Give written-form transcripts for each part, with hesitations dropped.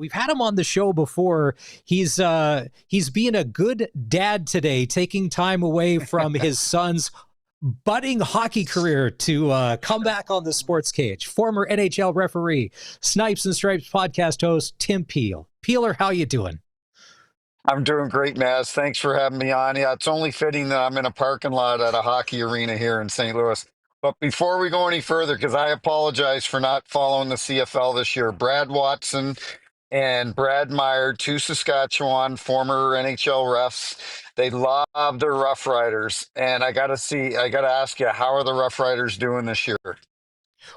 we've had him on the show before. He's being a good dad today, taking time away from his son's budding hockey career to come back on the Sports Cage. Former NHL referee, Snipes and Stripes podcast host Tim Peel. Peeler, how you doing? I'm doing great, Naz. Thanks for having me on. Yeah, it's only fitting that I'm in a parking lot at a hockey arena here in St. Louis. But before we go any further, because I apologize for not following the CFL this year, Brad Watson and Brad Meyer, two Saskatchewan former NHL refs, they love their Rough Riders. And I got to ask you, how are the Rough Riders doing this year?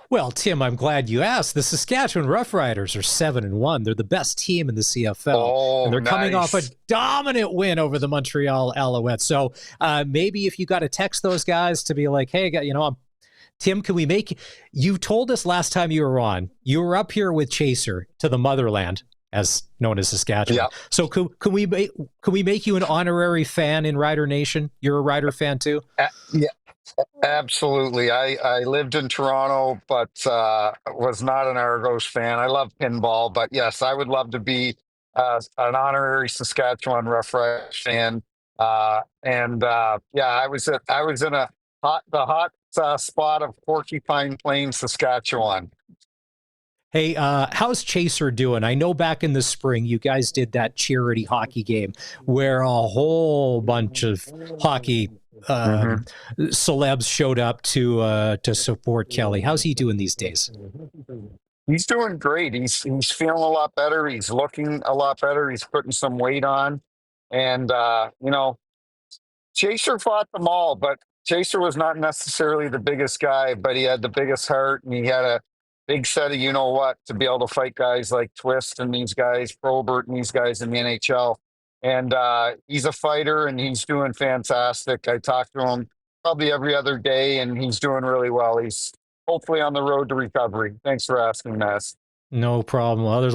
Well, Tim, I'm glad you asked. The Saskatchewan Roughriders are 7-1. They're the best team in the CFL, and Oh, they're coming off a nice. dominant win over the Montreal Alouettes. So maybe if you got to text those guys to be like, "Hey, Tim, can we make?" You told us last time you were on, you were up here with Chaser to the motherland, as known as Saskatchewan. Yeah. So can we make you an honorary fan in Rider Nation? You're a Rider fan too. Yeah. Absolutely. I lived in Toronto, but was not an Argos fan. I love pinball, but yes, I would love to be an honorary Saskatchewan Roughriders fan. Yeah, I was in the hot spot of Porcupine Plain, Saskatchewan. Hey, how's Chaser doing? I know back in the spring, you guys did that charity hockey game where a whole bunch of hockey hmm celebs showed up to support Kelly. How's he doing these days? He's doing great. He's feeling a lot better. He's looking a lot better. He's putting some weight on, and Chaser fought them all, but Chaser was not necessarily the biggest guy, but he had the biggest heart and he had a big set of you know what to be able to fight guys like Twist and these guys, Probert and these guys in the NHL. And he's a fighter and he's doing fantastic. I talk to him probably every other day and he's doing really well. He's hopefully on the road to recovery. Thanks for asking, Mass. No problem. Well, there's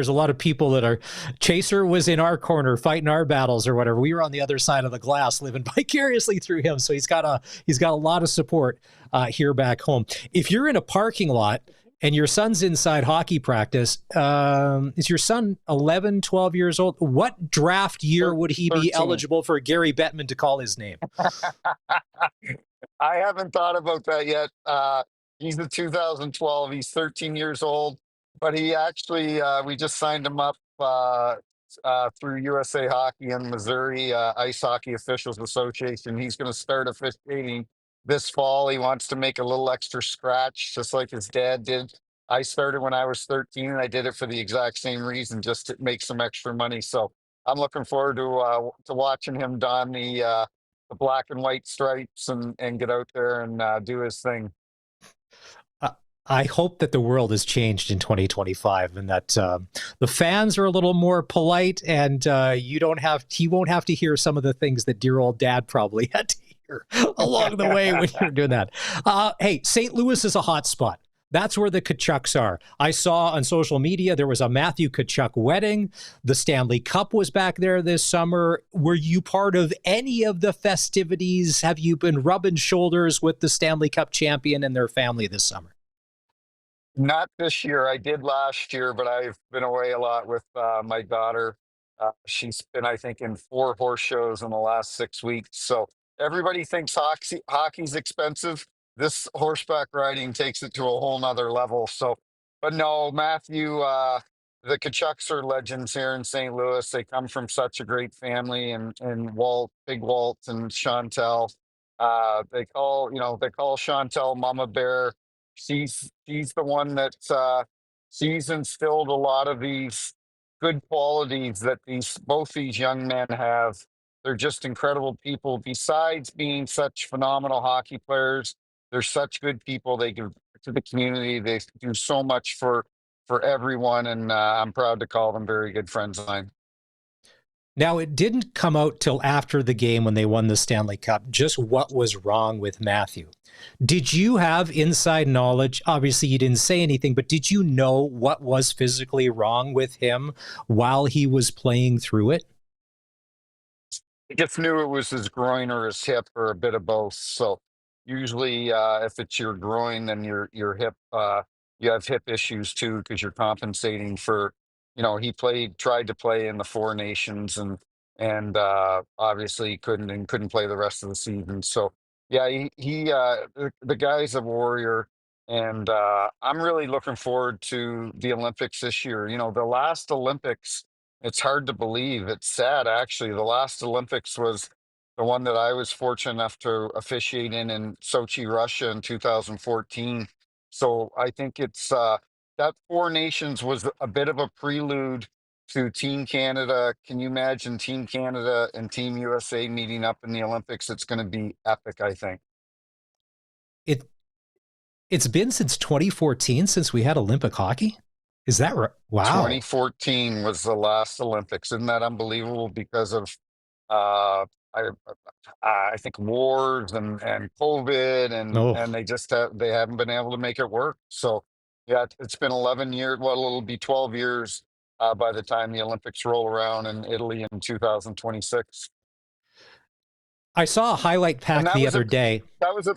a lot of people that are. Chaser was in our corner fighting our battles or whatever. We were on the other side of the glass, living vicariously through him. So he's got a lot of support here back home. If you're in a parking lot and your son's inside hockey practice, is your son 11, 12 years old? What draft year would he be 13. eligible for Gary Bettman to call his name? I haven't thought about that yet. He's the 2012. He's 13 years old, but he actually, we just signed him up through USA Hockey and Missouri Ice Hockey Officials Association. He's going to start officiating this fall. He wants to make a little extra scratch, just like his dad did. I started when I was 13, and I did it for the exact same reason, just to make some extra money. So I'm looking forward to watching him don the black and white stripes and get out there and do his thing. Uh, I hope that the world has changed in 2025 and that the fans are a little more polite and he won't have to hear some of the things that dear old dad probably had to hear along the way when you're doing that. Hey, St. Louis is a hot spot. That's where the Tkachuks are. I saw on social media there was a Matthew Tkachuk wedding. The Stanley Cup was back there this summer. Were you part of any of the festivities? Have you been rubbing shoulders with the Stanley Cup champion and their family this summer? Not this year. I did last year, but I've been away a lot with my daughter. She's been, I think, in four horse shows in the last 6 weeks. So everybody thinks hockey's expensive. This horseback riding takes it to a whole nother level. So, but no, Matthew, the Kachucks are legends here in St. Louis. They come from such a great family, and Walt, Big Walt, and Chantel. They call Chantel Mama Bear. She's the one that she's instilled a lot of these good qualities that both these young men have. They're just incredible people. Besides being such phenomenal hockey players, they're such good people. They give to the community. They do so much for everyone, and I'm proud to call them very good friends of mine. Now, it didn't come out till after the game when they won the Stanley Cup, just what was wrong with Matthew. Did you have inside knowledge? Obviously, you didn't say anything, but did you know what was physically wrong with him while he was playing through it? I just knew it was his groin or his hip or a bit of both. So usually, if it's your groin, then your hip, you have hip issues too because you're compensating for he tried to play in the Four Nations, and obviously couldn't play the rest of the season. So yeah, the guy's a warrior, and I'm really looking forward to the Olympics this year. The last Olympics, it's hard to believe. It's sad, actually. The last Olympics was the one that I was fortunate enough to officiate in Sochi, Russia in 2014. So I think that Four Nations was a bit of a prelude to Team Canada. Can you imagine Team Canada and Team USA meeting up in the Olympics? It's going to be epic, I think. It it's been since 2014 since we had Olympic hockey. Is that right? Wow. 2014 was the last Olympics. Isn't that unbelievable? Because of uh, I, I think wars and COVID, and Oh, they haven't been able to make it work. So yeah, it's been 11 years. Well, it'll be 12 years by the time the Olympics roll around in Italy in 2026. I saw a highlight And pack the other day. that was a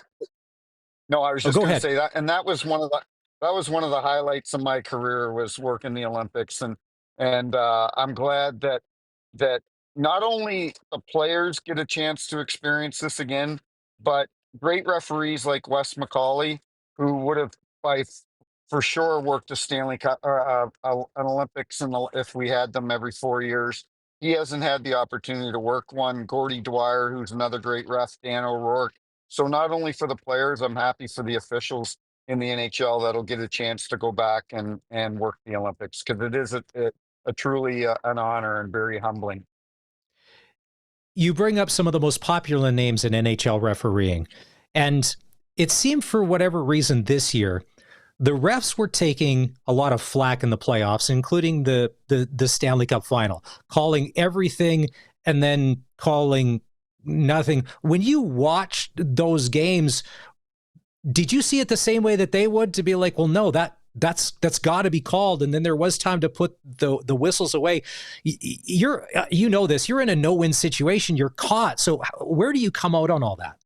no, I was Oh, just go going to ahead. say that, and that was one of the highlights of my career, was working the Olympics, and I'm glad that not only the players get a chance to experience this again, but great referees like Wes McCauley, who would have for sure worked a Stanley Cup or an Olympics, if we had them every 4 years. He hasn't had the opportunity to work one. Gordy Dwyer, who's another great ref, Dan O'Rourke. So not only for the players, I'm happy for the officials in the NHL that'll get a chance to go back and work the Olympics, because it is a truly an honor and very humbling. You bring up some of the most popular names in NHL refereeing, and it seemed for whatever reason this year the refs were taking a lot of flack in the playoffs, including the Stanley Cup final, calling everything and then calling nothing. When you watched those games, did you see it the same way that they would, to be like, well, no, that's got to be called, and then there was time to put the whistles away? You're this. You're in a no-win situation. You're caught. So where do you come out on all that?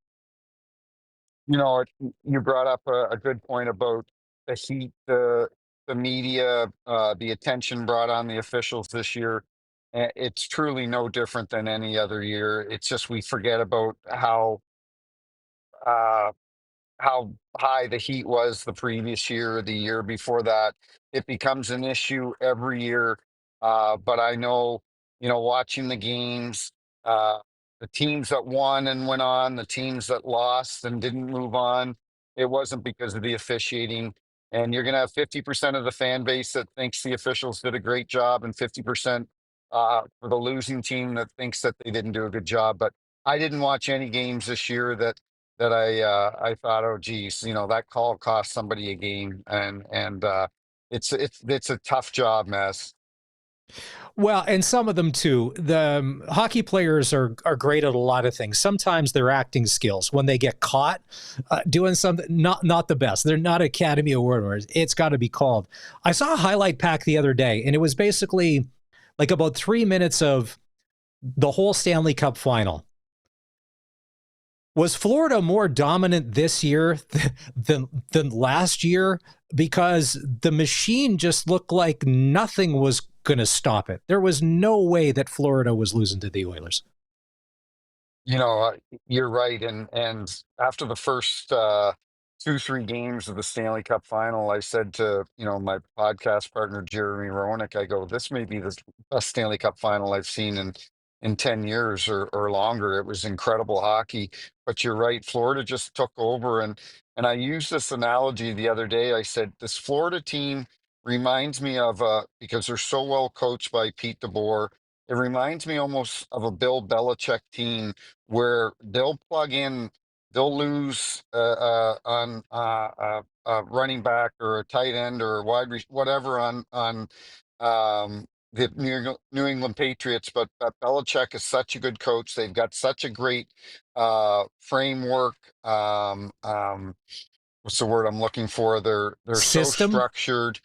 You brought up a good point about the heat, the media, the attention brought on the officials this year. It's truly no different than any other year. It's just we forget about uh, how high the heat was the previous year or the year before that. It becomes an issue every year. But I know, watching the games, uh, the teams that won and went on, the teams that lost and didn't move on, it wasn't because of the officiating. And you're going to have 50% of the fan base that thinks the officials did a great job, and 50% for the losing team that thinks that they didn't do a good job. But I didn't watch any games this year that I thought, oh geez, that call cost somebody a game, and it's a tough job, Mess. Well, and some of them too. The hockey players are great at a lot of things. Sometimes their acting skills, when they get caught doing something not the best, they're not Academy Award winners. It's got to be called. I saw a highlight pack the other day, and it was basically like about 3 minutes of the whole Stanley Cup final. Was Florida more dominant this year than last year? Because the machine just looked like nothing was going to stop it. There was no way that Florida was losing to the Oilers. You know, uh, you're right, and after the first 2 3 games of the Stanley Cup final, I said to my podcast partner Jeremy Roenick, I go, this may be the best Stanley Cup final I've seen in 10 years or longer. It was incredible hockey. But you're right, Florida just took over, and I used this analogy the other day. I said this Florida team reminds me of because they're so well coached by Pete DeBoer. It reminds me almost of a Bill Belichick team, where they'll lose on running back or a tight end or a whatever on the New England Patriots. But Belichick is such a good coach. They've got such a great framework. What's the word I'm looking for? They're so System. structured,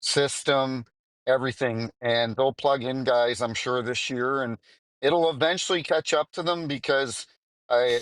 system, everything, and they'll plug in guys, I'm sure, this year, and it'll eventually catch up to them, because I,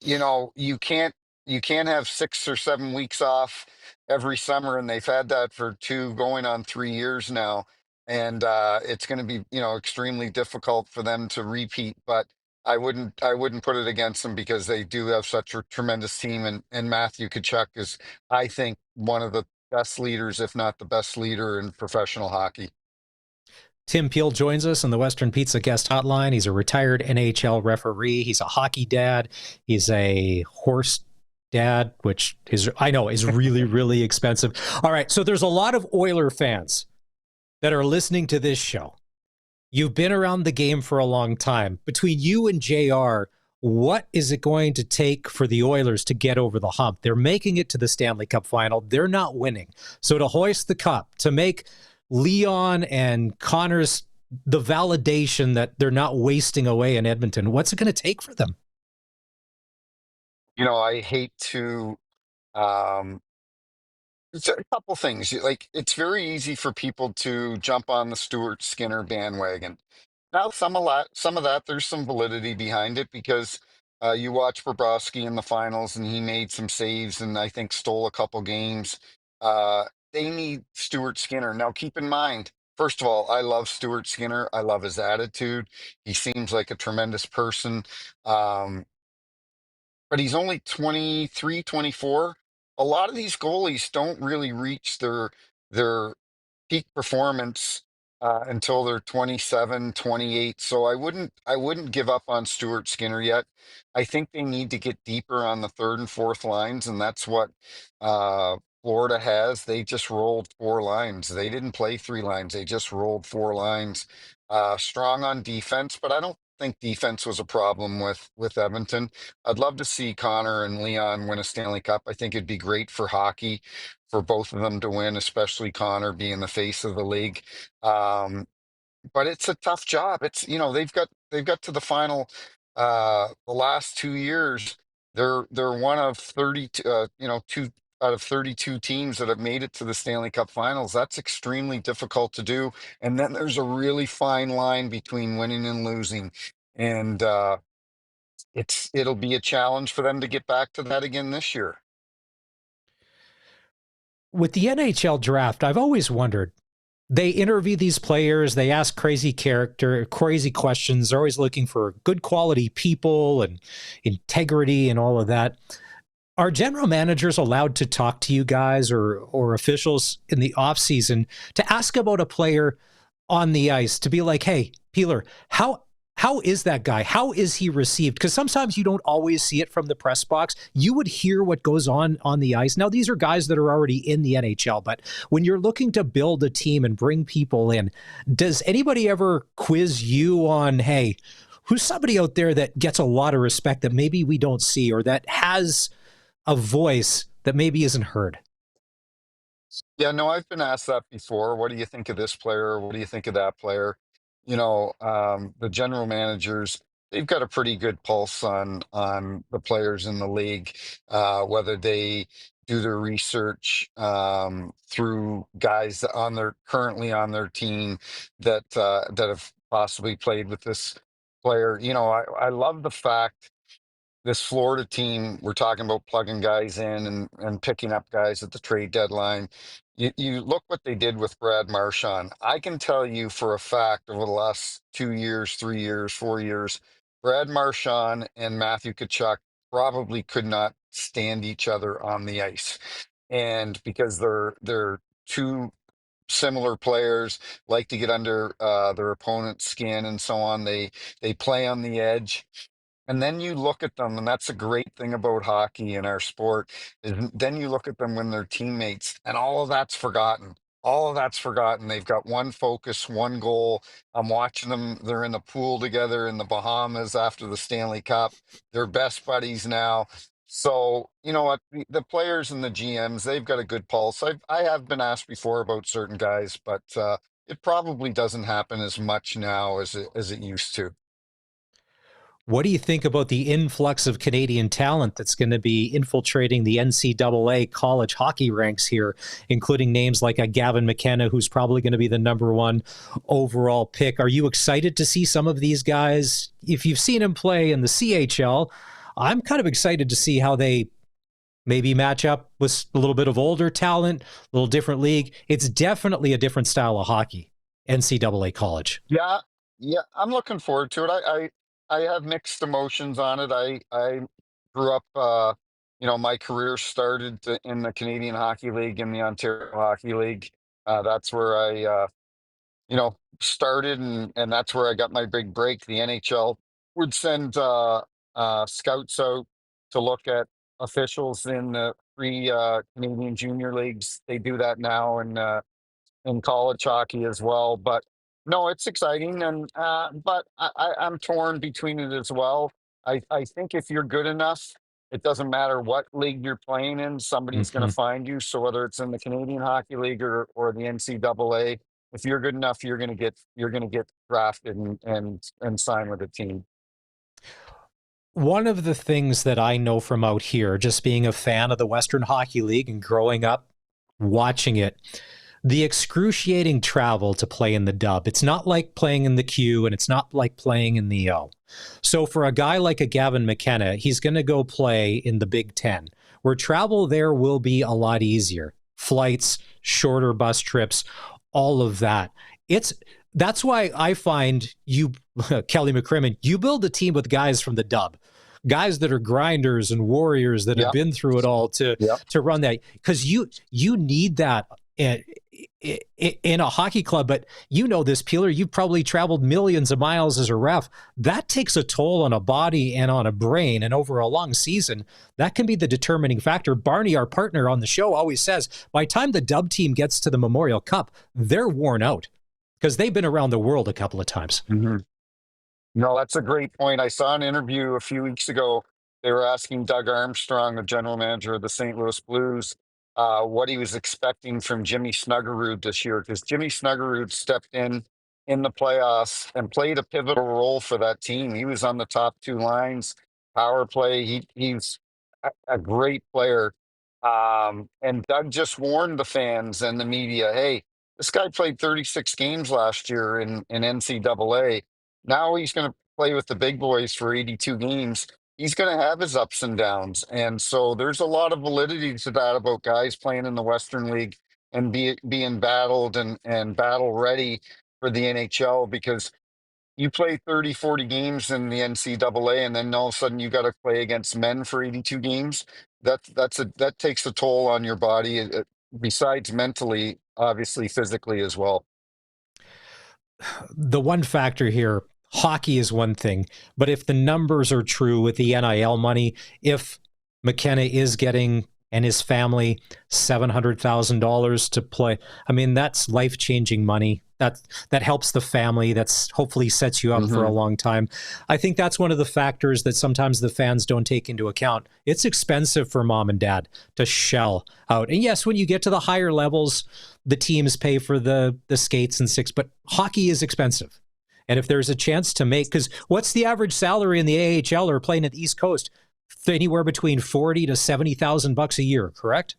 you can't have 6 or 7 weeks off every summer, and they've had that for 2 going on 3 years now. and it's going to be, extremely difficult for them to repeat. But I wouldn't put it against them because they do have such a tremendous team, and Matthew Tkachuk is, I think, one of the best leaders, if not the best leader in professional hockey. Tim Peel joins us on the Western Pizza guest hotline. He's a retired NHL referee. He's a hockey dad. He's a horse dad, which is, I know, is really, really expensive. All right. So there's a lot of Oiler fans that are listening to this show. You've been around the game for a long time. Between you and JR, what is it going to take for the Oilers to get over the hump? They're making it to the Stanley Cup final. They're not winning. So to hoist the cup, to make Leon and Connor's the validation that they're not wasting away in Edmonton, what's it going to take for them? I hate to. Um, it's a couple things. Like, it's very easy for people to jump on the Stuart Skinner bandwagon. Now, some of that, there's some validity behind it because you watch Bobrovsky in the finals, and he made some saves, and I think stole a couple games. Uh, they need Stuart Skinner. Now, keep in mind, first of all, I love Stuart Skinner. I love his attitude. He seems like a tremendous person. Um, but he's only 23, 24. A lot of these goalies don't really reach their peak performance until they're 27, 28. So I wouldn't give up on Stuart Skinner yet. I think they need to get deeper on the third and fourth lines, and that's what Florida has. They just rolled four lines. They didn't play three lines. They just rolled four lines. Strong on defense, but I don't think defense was a problem with Edmonton. I'd love to see Connor and Leon win a Stanley Cup. I think it'd be great for hockey for both of them to win, especially Connor being the face of the league. Um, but it's a tough job. It's, they've got to the final the last 2 years. They're one of 32, two out of 32 teams that have made it to the Stanley Cup finals. That's extremely difficult to do. And then there's a really fine line between winning and losing. And it'll be a challenge for them to get back to that again this year. With the NHL draft, I've always wondered, they interview these players, they ask crazy questions. They're always looking for good quality people and integrity and all of that. Are general managers allowed to talk to you guys or officials in the offseason to ask about a player on the ice, to be like, hey, Peeler, how is that guy? How is he received? Because sometimes you don't always see it from the press box. You would hear what goes on the ice. Now, these are guys that are already in the NHL, but when you're looking to build a team and bring people in, does anybody ever quiz you on, hey, who's somebody out there that gets a lot of respect that maybe we don't see, or that has a voice that maybe isn't heard? Yeah, no, I've been asked that before. What do you think of this player? What do you think of that player? The general managers, they've got a pretty good pulse on the players in the league, whether they do their research through guys currently on their team that have possibly played with this player. I love the fact this Florida team, we're talking about plugging guys in and picking up guys at the trade deadline. You look what they did with Brad Marchand. I can tell you for a fact over the last 2 years, 3 years, 4 years, Brad Marchand and Matthew Tkachuk probably could not stand each other on the ice. And because they're two similar players, like to get under their opponent's skin and so on. They play on the edge. And then you look at them, and that's a great thing about hockey in our sport, is then you look at them when they're teammates, and all of that's forgotten. All of that's forgotten. They've got one focus, one goal. I'm watching them. They're in the pool together in the Bahamas after the Stanley Cup. They're best buddies now. So, you know what? The players and the GMs, they've got a good pulse. I have been asked before about certain guys, but it probably doesn't happen as much now as it used to. What do you think about the influx of Canadian talent that's going to be infiltrating the NCAA college hockey ranks here, including names like a Gavin McKenna, who's probably going to be the number one overall pick? Are you excited to see some of these guys? If you've seen him play in the CHL, I'm kind of excited to see how they maybe match up with a little bit of older talent, a little different league. It's definitely a different style of hockey. NCAA college? Yeah, yeah, I'm looking forward to it. I have mixed emotions on it. I grew up, my career started in the Canadian Hockey League and the Ontario Hockey League. That's where I, started, and that's where I got my big break. The NHL would send scouts out to look at officials in the three Canadian junior leagues. They do that now, and in college hockey as well. But no, it's exciting, and but I'm torn between it as well. I think if you're good enough, it doesn't matter what league you're playing in, somebody's going Hmm. to find you. So whether it's in the Canadian Hockey League or the NCAA, if you're good enough, you're going to get drafted and sign with a team. One of the things that I know from out here, just being a fan of the Western Hockey League and growing up watching it, the excruciating travel to play in the dub. It's not like playing in the Q and it's not like playing in the O. So for a guy like a Gavin McKenna, he's going to go play in the Big Ten, where travel there will be a lot easier. Flights, shorter bus trips, all of that. It's That's why I find you, Kelly McCrimmon, you build a team with guys from the dub, guys that are grinders and warriors that have Yep. been through it all Yep. to run that, because you need that in, in a hockey club. But you know this, Peeler, you've probably traveled millions of miles as a ref. That takes a toll on a body and on a brain, and over a long season that can be the determining factor. Barney, our partner on the show, always says by the time the dub team gets to the Memorial Cup, they're worn out because they've been around the world a couple of times. Hmm. No, that's a great point. I saw an interview a few weeks ago. They were asking Doug Armstrong, the general manager of the St. Louis Blues, what he was expecting from Jimmy Snuggerud this year, because Jimmy Snuggerud stepped in the playoffs and played a pivotal role for that team. He was on the top two lines, power play. He's a great player. And Doug just warned the fans and the media, hey, this guy played 36 games last year in NCAA. Now he's going to play with the big boys for 82 games. He's going to have his ups and downs. And so there's a lot of validity to that about guys playing in the Western League and being battled and battle ready for the NHL, because you play 30, 40 games in the NCAA, and then all of a sudden you got to play against men for 82 games. That takes a toll on your body, besides mentally, obviously physically as well. The one factor here, hockey is one thing, but if the numbers are true with the NIL money, if McKenna is getting and his family $700,000 to play, I mean, that's life-changing money. That helps the family. That's hopefully sets you up for a Hmm. long time. I think that's one of the factors that sometimes the fans don't take into account. It's expensive for mom and dad to shell out. And yes, when you get to the higher levels, the teams pay for the skates and six, but hockey is expensive. And if there's a chance to make, because what's the average salary in the AHL or playing at the East Coast? Anywhere between 40 to 70,000 bucks a year, correct?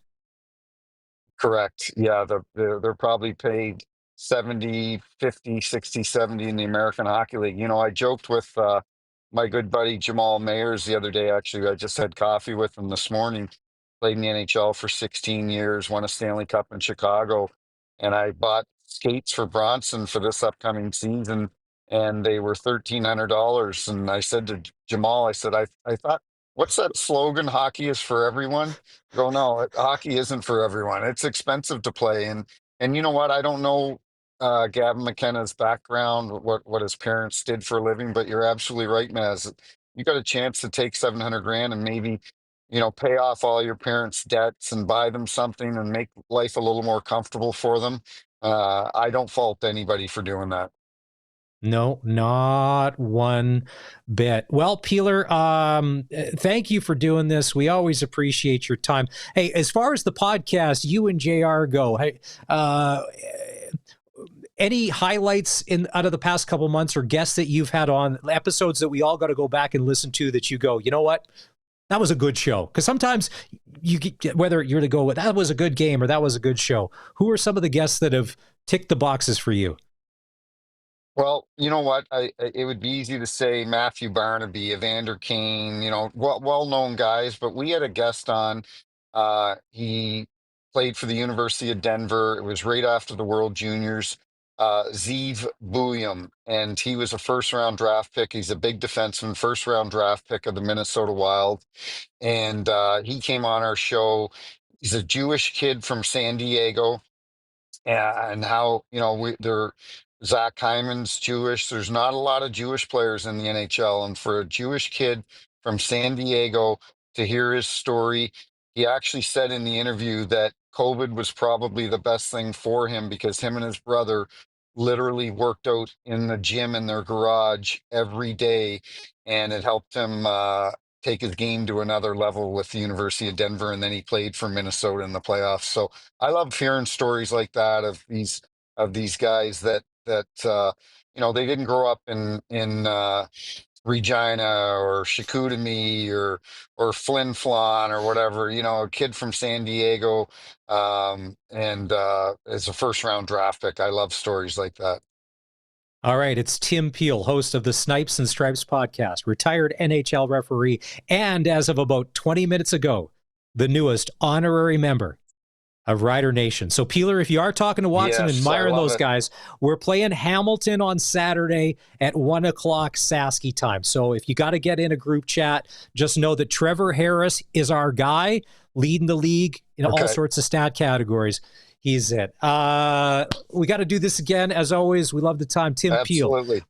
Correct. Yeah, they're probably paid 70, 50, 60, 70 in the American Hockey League. I joked with my good buddy Jamal Mayers the other day. Actually, I just had coffee with him this morning. Played in the NHL for 16 years, won a Stanley Cup in Chicago, and I bought skates for Bronson for this upcoming season, and they were $1,300. And I said to Jamal, I said, I thought, what's that slogan? Hockey is for everyone. Go, no, hockey isn't for everyone. It's expensive to play, and you know what? I don't know Gavin McKenna's background, what his parents did for a living, but you're absolutely right, Maz. You got a chance to take 700 grand and maybe pay off all your parents' debts and buy them something and make life a little more comfortable for them. I don't fault anybody for doing that. No, not one bit. Well, Peeler, thank you for doing this. We always appreciate your time. Hey, as far as the podcast, you and JR go. Hey, any highlights in out of the past couple months or guests that you've had on episodes that we all got to go back and listen to that you go, you know what? That was a good show. Because sometimes you get, whether you're to go with that was a good game or that was a good show. Who are some of the guests that have ticked the boxes for you? Well, you know what? It would be easy to say Matthew Barnaby, Evander Kane, well-known guys, but we had a guest on. He played for the University of Denver. It was right after the World Juniors. Zeev Buium, and he was a first-round draft pick. He's a big defenseman, first-round draft pick of the Minnesota Wild, and he came on our show. He's a Jewish kid from San Diego, and how Zach Hyman's Jewish. There's not a lot of Jewish players in the NHL, and for a Jewish kid from San Diego to hear his story, he actually said in the interview that COVID was probably the best thing for him because him and his brother literally worked out in the gym in their garage every day, and it helped him take his game to another level with the University of Denver, and then he played for Minnesota in the playoffs. So I love hearing stories like that of these guys that they didn't grow up in Regina or Chicoutimi or Flin Flon or whatever. A kid from San Diego, and as a first round draft pick. I love stories like that. All right, it's Tim Peel, host of the Snipes and Stripes podcast, retired NHL referee, and as of about 20 minutes ago, the newest honorary member of Rider Nation. So, Peeler, if you are talking to Watson and Yes, I admiring love those it. guys, we're playing Hamilton on Saturday at 1 o'clock Sasky time. So if you got to get in a group chat, just know that Trevor Harris is our guy, leading the league in all sorts of stat categories. He's it. We got to do this again. As always, we love the time. Tim Peel, Absolutely.